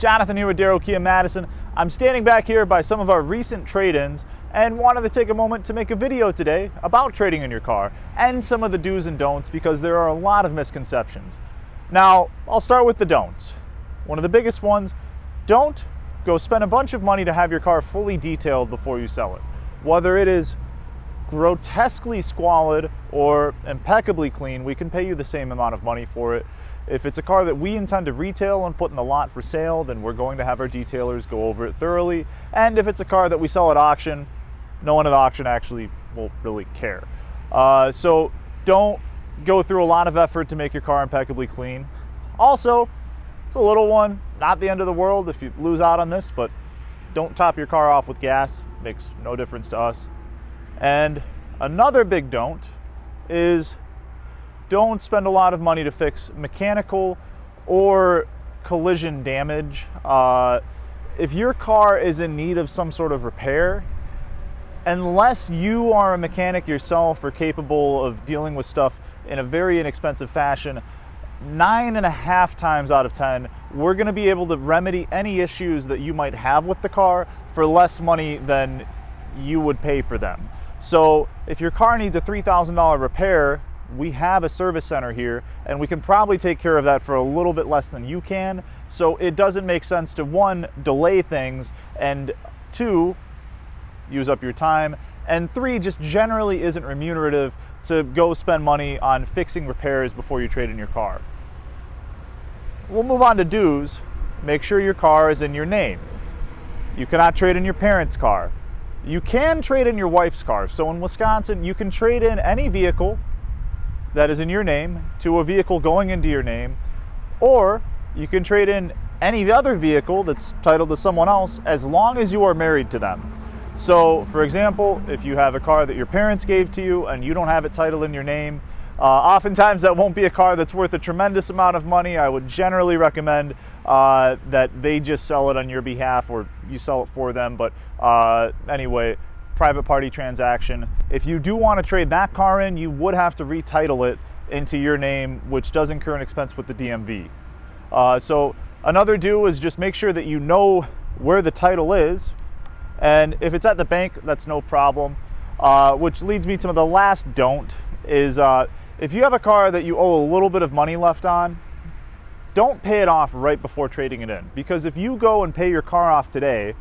Jonathan here with Darrow Kia Madison. I'm standing back here by some of our recent trade-ins and wanted to take a moment to make a video today about trading in your car and some of the do's and don'ts because there are a lot of misconceptions. Now, I'll start with the don'ts. One of the biggest ones, don't go spend a bunch of money to have your car fully detailed before you sell it. Whether it is grotesquely squalid or impeccably clean, we can pay you the same amount of money for it. If it's a car that we intend to retail and put in the lot for sale, then we're going to have our detailers go over it thoroughly. And if it's a car that we sell at auction, no one at auction actually will really care. So don't go through a lot of effort to make your car impeccably clean. Also, it's a little one, not the end of the world if you lose out on this, but don't top your car off with gas. Makes no difference to us. And another big don't is don't spend a lot of money to fix mechanical or collision damage. If your car is in need of some sort of repair, unless you are a mechanic yourself or capable of dealing with stuff in a very inexpensive fashion, 9.5 times out of 10, we're going to be able to remedy any issues that you might have with the car for less money than you would pay for them. So if your car needs a $3,000 repair, we have a service center here and we can probably take care of that for a little bit less than you can. So it doesn't make sense to, one, delay things, and two, use up your time, and three, just generally isn't remunerative to go spend money on fixing repairs before you trade in your car. We'll move on to do's. Make sure your car is in your name. You cannot trade in your parents' car. You can trade in your wife's car. So in Wisconsin, you can trade in any vehicle that is in your name to a vehicle going into your name, or you can trade in any other vehicle that's titled to someone else as long as you are married to them. So for example, if you have a car that your parents gave to you and you don't have it titled in your name, oftentimes that won't be a car that's worth a tremendous amount of money. I would generally recommend that they just sell it on your behalf or you sell it for them. But anyway, private party transaction. If you do want to trade that car in, you would have to retitle it into your name, which does incur an expense with the DMV. So another do is just make sure that you know where the title is. And if it's at the bank, that's no problem. Which leads me to the last don't is if you have a car that you owe a little bit of money left on, don't pay it off right before trading it in. Because if you go and pay your car off today,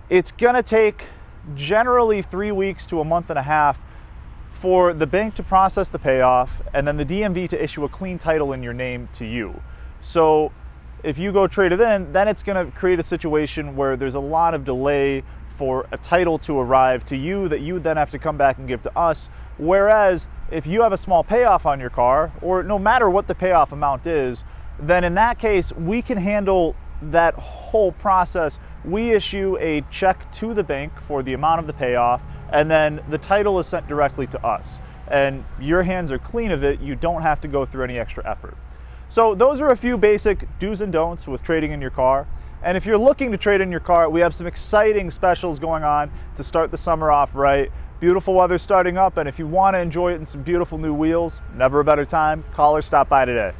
it's gonna take generally 3 weeks to a month and a half for the bank to process the payoff and then the DMV to issue a clean title in your name to you. So if you go trade it in, then it's going to create a situation where there's a lot of delay for a title to arrive to you that you then have to come back and give to us. Whereas if you have a small payoff on your car, or no matter what the payoff amount is, then in that case, we can handle that whole process. We issue a check to the bank for the amount of the payoff, and then the title is sent directly to us. And your hands are clean of it. You don't have to go through any extra effort. So those are a few basic do's and don'ts with trading in your car. And if you're looking to trade in your car, we have some exciting specials going on to start the summer off right. Beautiful weather starting up, and if you want to enjoy it in some beautiful new wheels, never a better time. Call or stop by today.